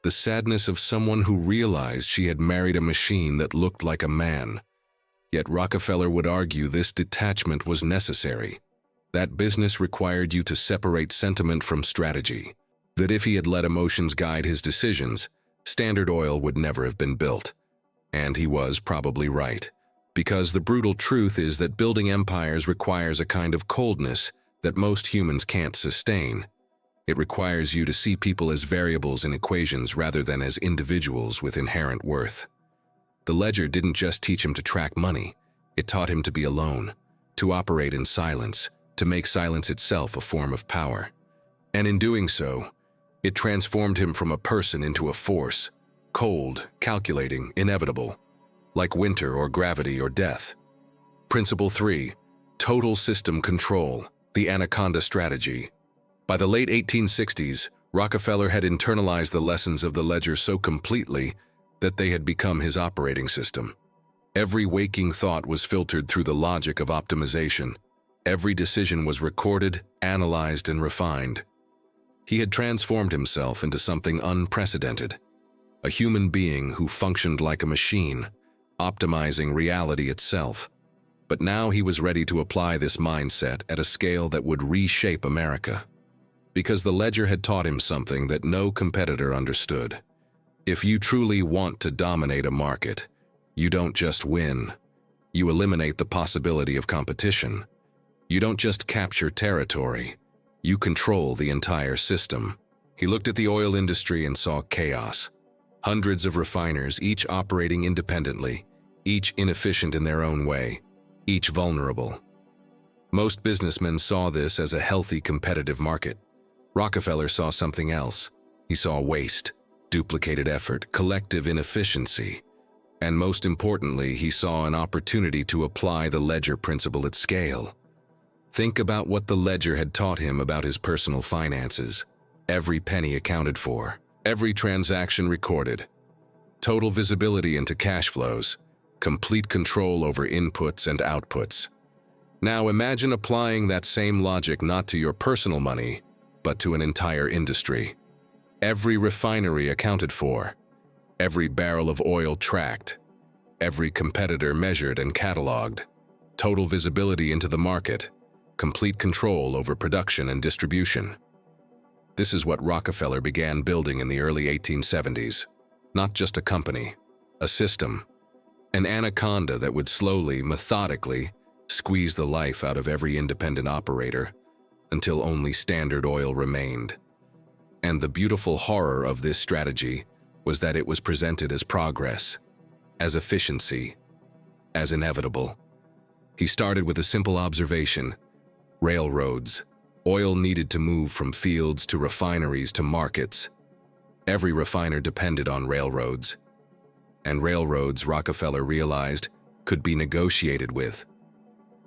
the sadness of someone who realized she had married a machine that looked like a man. Yet Rockefeller would argue this detachment was necessary. That business required you to separate sentiment from strategy. That if he had let emotions guide his decisions, Standard Oil would never have been built. And he was probably right. Because the brutal truth is that building empires requires a kind of coldness that most humans can't sustain. It requires you to see people as variables in equations rather than as individuals with inherent worth. The ledger didn't just teach him to track money, it taught him to be alone, to operate in silence, to make silence itself a form of power. And in doing so, it transformed him from a person into a force, cold, calculating, inevitable, like winter or gravity or death. Principle 3, total system control, the Anaconda strategy. By the late 1860s, Rockefeller had internalized the lessons of the ledger so completely that they had become his operating system. Every waking thought was filtered through the logic of optimization. Every decision was recorded, analyzed, and refined. He had transformed himself into something unprecedented, a human being who functioned like a machine, optimizing reality itself. But now he was ready to apply this mindset at a scale that would reshape America. Because the ledger had taught him something that no competitor understood. If you truly want to dominate a market, you don't just win. You eliminate the possibility of competition. You don't just capture territory. You control the entire system. He looked at the oil industry and saw chaos. Hundreds of refiners, each operating independently, each inefficient in their own way, each vulnerable. Most businessmen saw this as a healthy competitive market. Rockefeller saw something else. He saw waste, duplicated effort, collective inefficiency. And most importantly, he saw an opportunity to apply the ledger principle at scale. Think about what the ledger had taught him about his personal finances. Every penny accounted for, every transaction recorded. Total visibility into cash flows, complete control over inputs and outputs. Now imagine applying that same logic not to your personal money, but to an entire industry. Every refinery accounted for, every barrel of oil tracked, every competitor measured and cataloged, total visibility into the market, complete control over production and distribution. This is what Rockefeller began building in the early 1870s. Not just a company, a system, an anaconda that would slowly, methodically, squeeze the life out of every independent operator until only Standard Oil remained. And the beautiful horror of this strategy was that it was presented as progress, as efficiency, as inevitable. He started with a simple observation: railroads. Oil needed to move from fields to refineries to markets. Every refiner depended on railroads. And railroads, Rockefeller realized, could be negotiated with,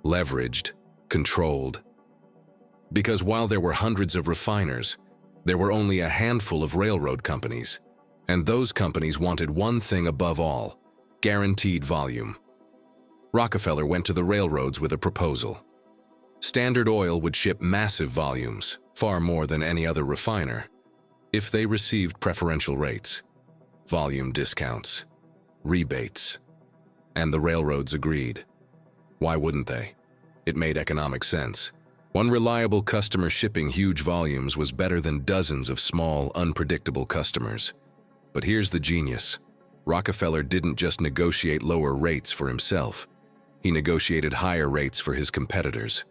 leveraged, controlled. Because while there were hundreds of refiners, there were only a handful of railroad companies. And those companies wanted one thing above all: guaranteed volume. Rockefeller went to the railroads with a proposal. Standard Oil would ship massive volumes, far more than any other refiner, if they received preferential rates, volume discounts, rebates. And the railroads agreed. Why wouldn't they? It made economic sense. One reliable customer shipping huge volumes was better than dozens of small, unpredictable customers. But here's the genius. Rockefeller didn't just negotiate lower rates for himself. He negotiated higher rates for his competitors.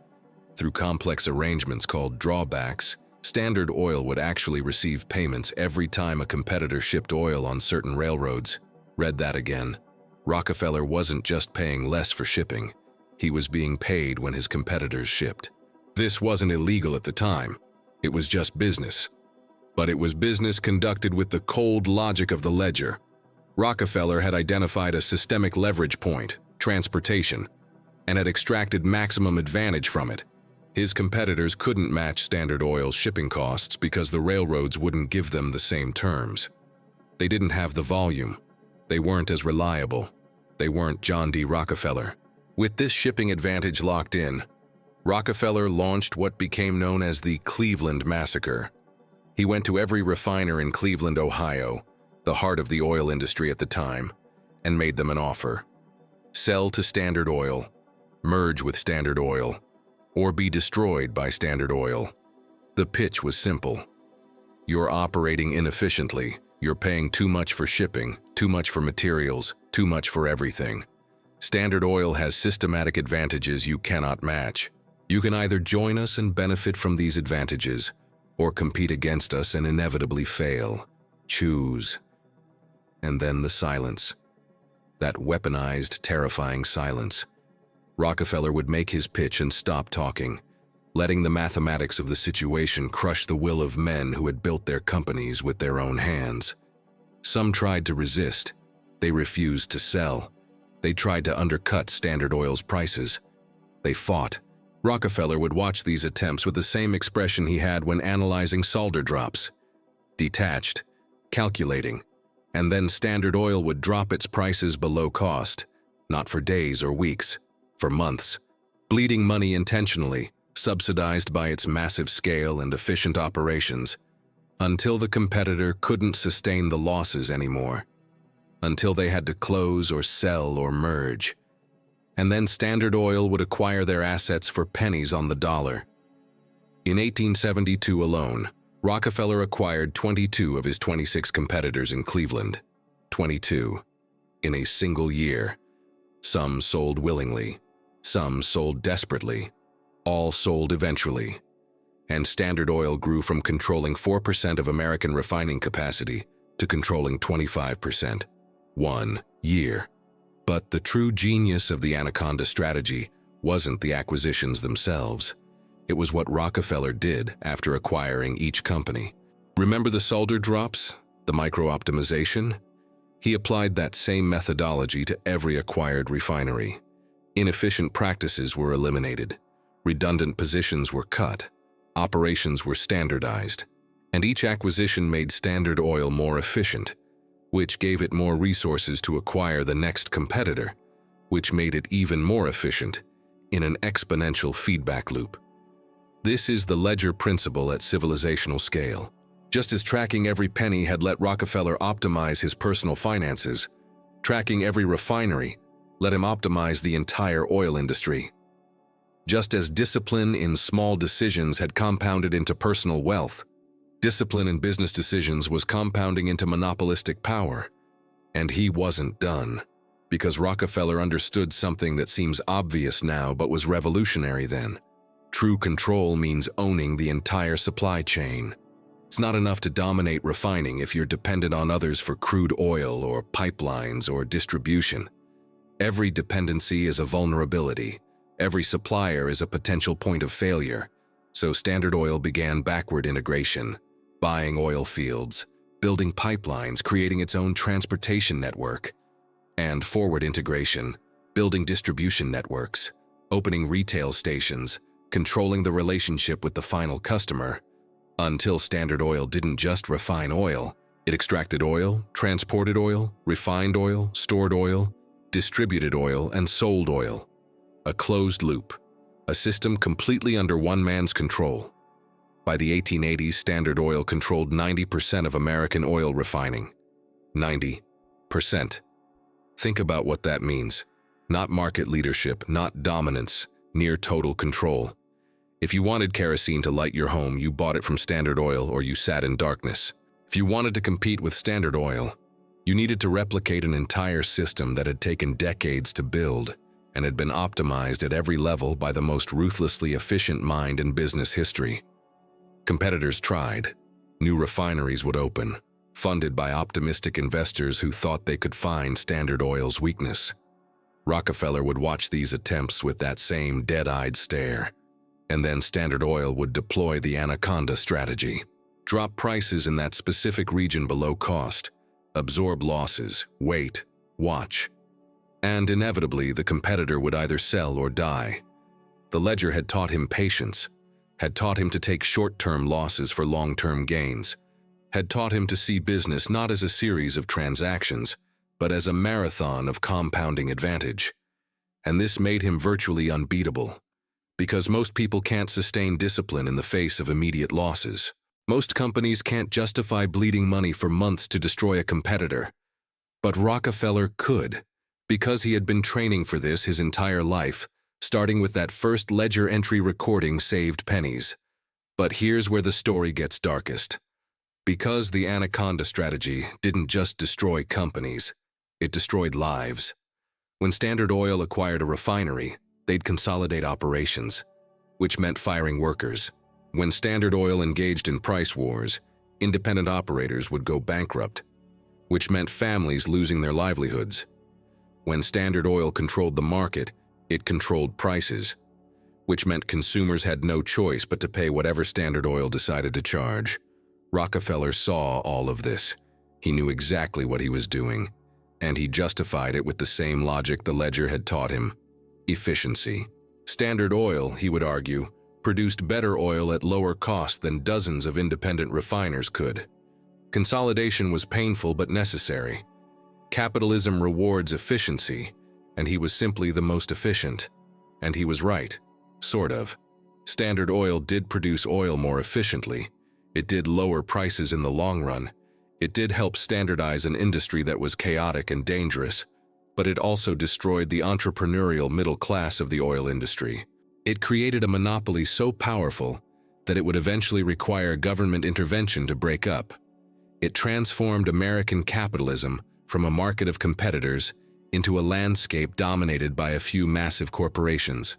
Through complex arrangements called drawbacks, Standard Oil would actually receive payments every time a competitor shipped oil on certain railroads. Read that again. Rockefeller wasn't just paying less for shipping. He was being paid when his competitors shipped. This wasn't illegal at the time. It was just business. But it was business conducted with the cold logic of the ledger. Rockefeller had identified a systemic leverage point, transportation, and had extracted maximum advantage from it. His competitors couldn't match Standard Oil's shipping costs because the railroads wouldn't give them the same terms. They didn't have the volume. They weren't as reliable. They weren't John D. Rockefeller. With this shipping advantage locked in, Rockefeller launched what became known as the Cleveland Massacre. He went to every refiner in Cleveland, Ohio, the heart of the oil industry at the time, and made them an offer. Sell to Standard Oil, merge with Standard Oil, or be destroyed by Standard Oil. The pitch was simple. You're operating inefficiently. You're paying too much for shipping, too much for materials, too much for everything. Standard Oil has systematic advantages you cannot match. You can either join us and benefit from these advantages, or compete against us and inevitably fail. Choose. And then the silence. That weaponized, terrifying silence. Rockefeller would make his pitch and stop talking, letting the mathematics of the situation crush the will of men who had built their companies with their own hands. Some tried to resist. They refused to sell. They tried to undercut Standard Oil's prices. They fought. Rockefeller would watch these attempts with the same expression he had when analyzing solder drops. Detached, calculating, and then Standard Oil would drop its prices below cost, not for days or weeks, for months, bleeding money intentionally, subsidized by its massive scale and efficient operations, until the competitor couldn't sustain the losses anymore, until they had to close or sell or merge. And then Standard Oil would acquire their assets for pennies on the dollar. In 1872 alone, Rockefeller acquired 22 of his 26 competitors in Cleveland. 22. In a single year. Some sold willingly. Some sold desperately. All sold eventually. And Standard Oil grew from controlling 4% of American refining capacity to controlling 25%. 1 year. But the true genius of the Anaconda strategy wasn't the acquisitions themselves. It was what Rockefeller did after acquiring each company. Remember the solder drops, the micro-optimization? He applied that same methodology to every acquired refinery. Inefficient practices were eliminated. Redundant positions were cut. Operations were standardized. And each acquisition made Standard Oil more efficient, which gave it more resources to acquire the next competitor, which made it even more efficient in an exponential feedback loop. This is the ledger principle at civilizational scale. Just as tracking every penny had let Rockefeller optimize his personal finances, tracking every refinery let him optimize the entire oil industry. Just as discipline in small decisions had compounded into personal wealth, discipline in business decisions was compounding into monopolistic power. And he wasn't done, because Rockefeller understood something that seems obvious now but was revolutionary then. True control means owning the entire supply chain. It's not enough to dominate refining if you're dependent on others for crude oil or pipelines or distribution. Every dependency is a vulnerability. Every supplier is a potential point of failure. So Standard Oil began backward integration, buying oil fields, building pipelines, creating its own transportation network, and forward integration, building distribution networks, opening retail stations, controlling the relationship with the final customer, until Standard Oil didn't just refine oil. It extracted oil, transported oil, refined oil, stored oil, distributed oil, and sold oil. A closed loop, a system completely under one man's control. By the 1880s, Standard Oil controlled 90% of American oil refining. 90%. Think about what that means. Not market leadership, not dominance, near total control. If you wanted kerosene to light your home, you bought it from Standard Oil or you sat in darkness. If you wanted to compete with Standard Oil, you needed to replicate an entire system that had taken decades to build, and had been optimized at every level by the most ruthlessly efficient mind in business history. Competitors tried. New refineries would open, funded by optimistic investors who thought they could find Standard Oil's weakness. Rockefeller would watch these attempts with that same dead-eyed stare, and then Standard Oil would deploy the Anaconda strategy. Drop prices in that specific region below cost, absorb losses, wait, watch. And inevitably, the competitor would either sell or die. The ledger had taught him patience, had taught him to take short-term losses for long-term gains, had taught him to see business not as a series of transactions, but as a marathon of compounding advantage. And this made him virtually unbeatable, because most people can't sustain discipline in the face of immediate losses. Most companies can't justify bleeding money for months to destroy a competitor. But Rockefeller could, because he had been training for this his entire life, starting with that first ledger entry recording saved pennies. But here's where the story gets darkest. Because the Anaconda strategy didn't just destroy companies, it destroyed lives. When Standard Oil acquired a refinery, they'd consolidate operations, which meant firing workers. When Standard Oil engaged in price wars, independent operators would go bankrupt, which meant families losing their livelihoods. When Standard Oil controlled the market, it controlled prices, which meant consumers had no choice but to pay whatever Standard Oil decided to charge. Rockefeller saw all of this. He knew exactly what he was doing, and he justified it with the same logic the ledger had taught him: efficiency. Standard Oil, he would argue, produced better oil at lower cost than dozens of independent refiners could. Consolidation was painful but necessary. Capitalism rewards efficiency, and he was simply the most efficient. And he was right, sort of. Standard Oil did produce oil more efficiently. It did lower prices in the long run. It did help standardize an industry that was chaotic and dangerous, but it also destroyed the entrepreneurial middle class of the oil industry. It created a monopoly so powerful that it would eventually require government intervention to break up. It transformed American capitalism from a market of competitors into a landscape dominated by a few massive corporations.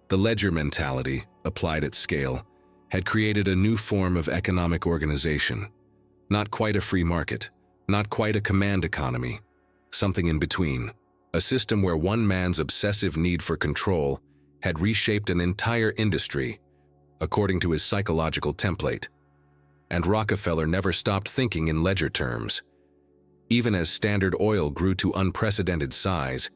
The ledger mentality, applied at scale, had created a new form of economic organization. Not quite a free market, not quite a command economy, something in between. A system where one man's obsessive need for control had reshaped an entire industry according to his psychological template. And Rockefeller never stopped thinking in ledger terms. Even as Standard Oil grew to unprecedented size,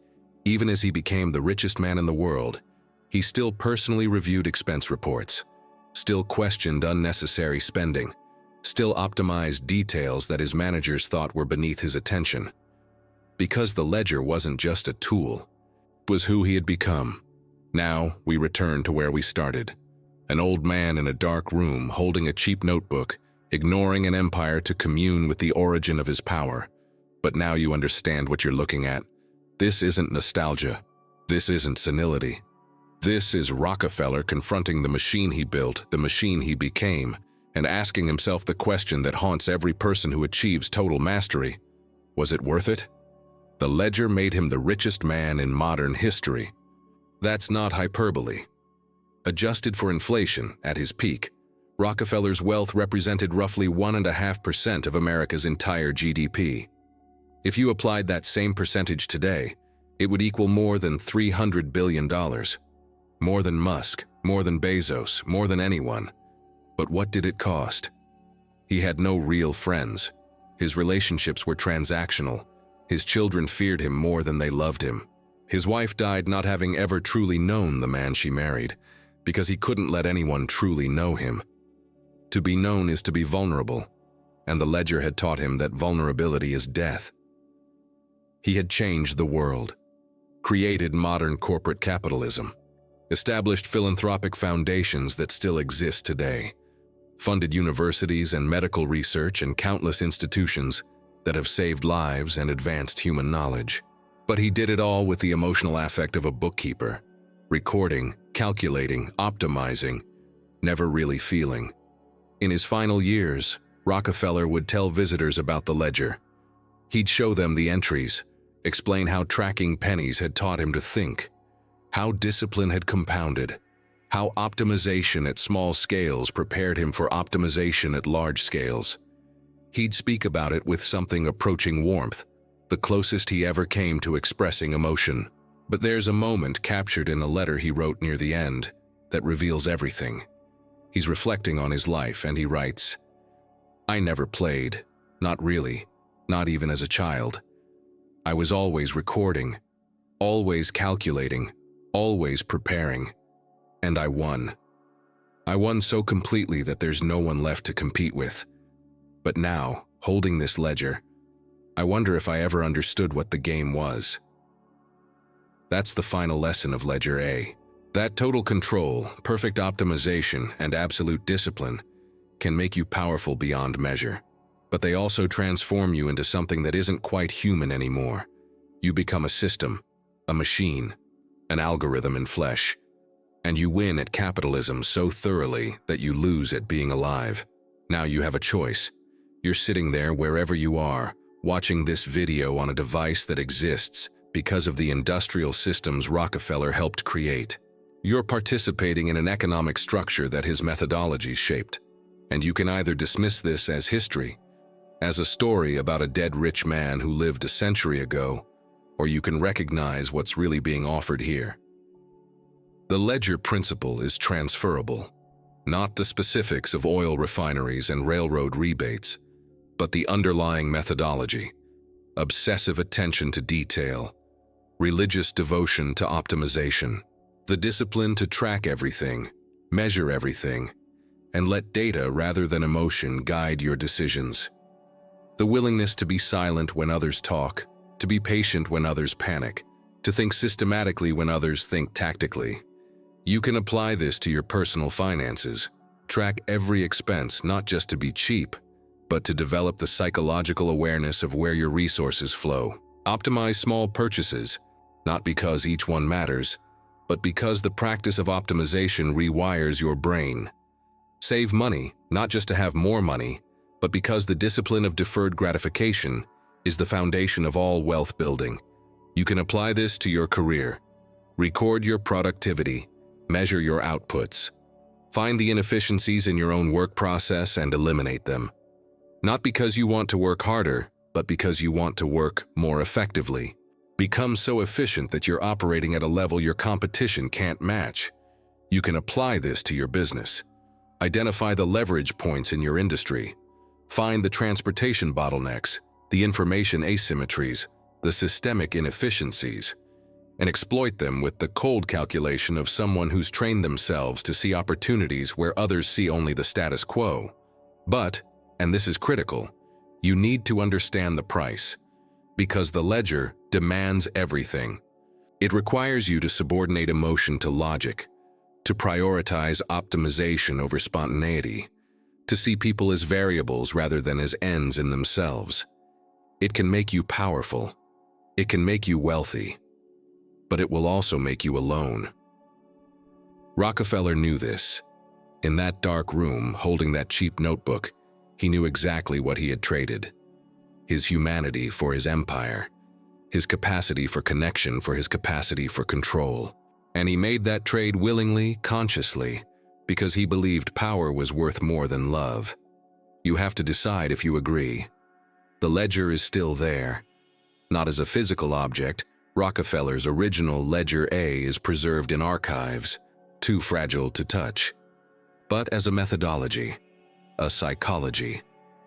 even as he became the richest man in the world, he still personally reviewed expense reports, still questioned unnecessary spending, still optimized details that his managers thought were beneath his attention. Because the ledger wasn't just a tool, it was who he had become. Now we return to where we started. An old man in a dark room holding a cheap notebook, ignoring an empire to commune with the origin of his power. But now you understand what you're looking at. This isn't nostalgia. This isn't senility. This is Rockefeller confronting the machine he built, the machine he became, and asking himself the question that haunts every person who achieves total mastery. Was it worth it? The ledger made him the richest man in modern history. That's not hyperbole. Adjusted for inflation, at his peak, Rockefeller's wealth represented roughly 1.5% of America's entire GDP. If you applied that same percentage today, it would equal more than $300 billion. More than Musk, more than Bezos, more than anyone. But what did it cost? He had no real friends. His relationships were transactional. His children feared him more than they loved him. His wife died not having ever truly known the man she married, because he couldn't let anyone truly know him. To be known is to be vulnerable, and the ledger had taught him that vulnerability is death. He had changed the world, created modern corporate capitalism, established philanthropic foundations that still exist today, funded universities and medical research and countless institutions that have saved lives and advanced human knowledge. But he did it all with the emotional affect of a bookkeeper, recording, calculating, optimizing, never really feeling. In his final years, Rockefeller would tell visitors about the ledger. He'd show them the entries, explain how tracking pennies had taught him to think, how discipline had compounded, how optimization at small scales prepared him for optimization at large scales. He'd speak about it with something approaching warmth, the closest he ever came to expressing emotion. But there's a moment captured in a letter he wrote near the end that reveals everything. He's reflecting on his life and he writes, "I never played, not really, not even as a child. I was always recording, always calculating, always preparing, and I won. I won so completely that there's no one left to compete with. But now, holding this ledger, I wonder if I ever understood what the game was." That's the final lesson of Ledger A. That total control, perfect optimization, and absolute discipline can make you powerful beyond measure. But they also transform you into something that isn't quite human anymore. You become a system, a machine, an algorithm in flesh. And you win at capitalism so thoroughly that you lose at being alive. Now you have a choice. You're sitting there wherever you are, watching this video on a device that exists because of the industrial systems Rockefeller helped create. You're participating in an economic structure that his methodologies shaped. And you can either dismiss this as history, as a story about a dead rich man who lived a century ago, or you can recognize what's really being offered here. The ledger principle is transferable, not the specifics of oil refineries and railroad rebates, but the underlying methodology, obsessive attention to detail, religious devotion to optimization, the discipline to track everything, measure everything, and let data rather than emotion guide your decisions. The willingness to be silent when others talk, to be patient when others panic, to think systematically when others think tactically. You can apply this to your personal finances. Track every expense not just to be cheap, but to develop the psychological awareness of where your resources flow. Optimize small purchases, not because each one matters, but because the practice of optimization rewires your brain. Save money, not just to have more money, but because the discipline of deferred gratification is the foundation of all wealth building. You can apply this to your career. Record your productivity, measure your outputs. Find the inefficiencies in your own work process and eliminate them. Not because you want to work harder, but because you want to work more effectively. Become so efficient that you're operating at a level your competition can't match. You can apply this to your business. Identify the leverage points in your industry. Find the transportation bottlenecks, the information asymmetries, the systemic inefficiencies, and exploit them with the cold calculation of someone who's trained themselves to see opportunities where others see only the status quo. But, and this is critical, you need to understand the price, because the ledger demands everything. It requires you to subordinate emotion to logic, to prioritize optimization over spontaneity, to see people as variables rather than as ends in themselves. It can make you powerful. It can make you wealthy. But it will also make you alone. Rockefeller knew this. In that dark room, holding that cheap notebook, he knew exactly what he had traded. His humanity for his empire. His capacity for connection for his capacity for control. And he made that trade willingly, consciously, because he believed power was worth more than love. You have to decide if you agree. The ledger is still there. Not as a physical object, Rockefeller's original Ledger A is preserved in archives, too fragile to touch. But as a methodology, a psychology,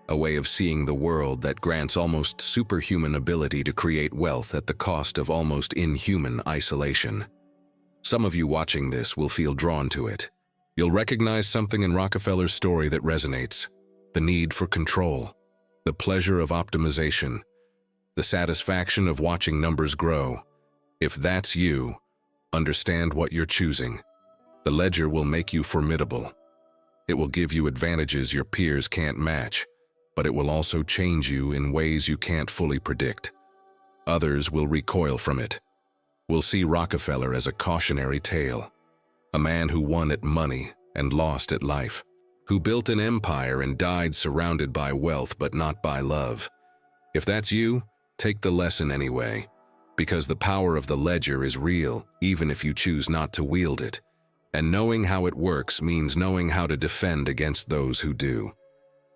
a way of seeing the world that grants almost superhuman ability to create wealth at the cost of almost inhuman isolation. Some of you watching this will feel drawn to it. You'll recognize something in Rockefeller's story that resonates: the need for control, the pleasure of optimization, the satisfaction of watching numbers grow. If that's you, understand what you're choosing. The ledger will make you formidable. It will give you advantages your peers can't match, but it will also change you in ways you can't fully predict. Others will recoil from it. We'll see Rockefeller as a cautionary tale, a man who won at money and lost at life, who built an empire and died surrounded by wealth but not by love. If that's you, take the lesson anyway, Because the power of the ledger is real, even if you choose not to wield it. And knowing how it works means knowing how to defend against those who do.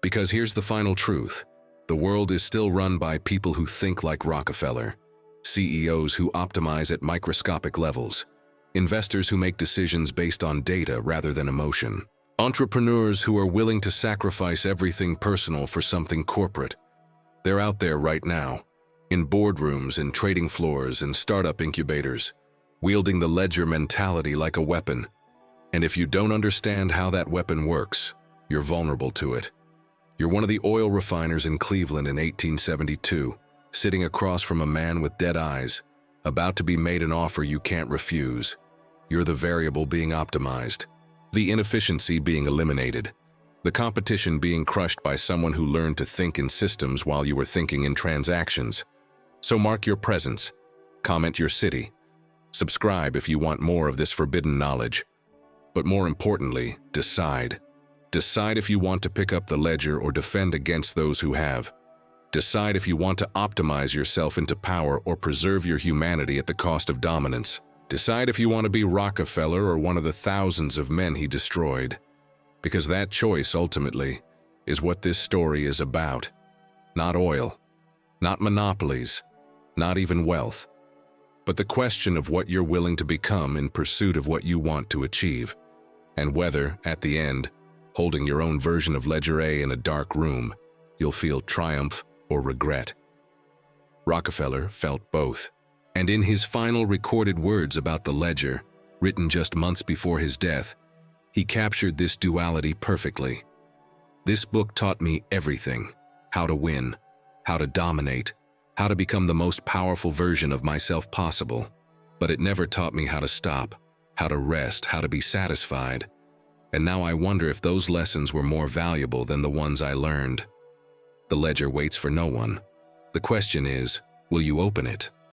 Because here's the final truth. The world is still run by people who think like Rockefeller, CEOs who optimize at microscopic levels, investors who make decisions based on data rather than emotion, entrepreneurs who are willing to sacrifice everything personal for something corporate. They're out there right now, in boardrooms, in trading floors, in startup incubators, wielding the ledger mentality like a weapon. And if you don't understand how that weapon works, you're vulnerable to it. You're one of the oil refiners in Cleveland in 1872, sitting across from a man with dead eyes, about to be made an offer you can't refuse. You're the variable being optimized, the inefficiency being eliminated, the competition being crushed by someone who learned to think in systems while you were thinking in transactions. So mark your presence, comment your city, subscribe if you want more of this forbidden knowledge. But more importantly, decide. Decide if you want to pick up the ledger or defend against those who have. Decide if you want to optimize yourself into power or preserve your humanity at the cost of dominance. Decide if you want to be Rockefeller or one of the thousands of men he destroyed. Because that choice, ultimately, is what this story is about. Not oil, not monopolies, not even wealth, but the question of what you're willing to become in pursuit of what you want to achieve, and whether, at the end, holding your own version of Ledger A in a dark room, you'll feel triumph or regret. Rockefeller felt both, and in his final recorded words about the ledger, written just months before his death, he captured this duality perfectly. This book taught me everything: how to win, how to dominate, how to become the most powerful version of myself possible. But it never taught me how to stop, how to rest, how to be satisfied. And now I wonder if those lessons were more valuable than the ones I learned. The ledger waits for no one. The question is, will you open it?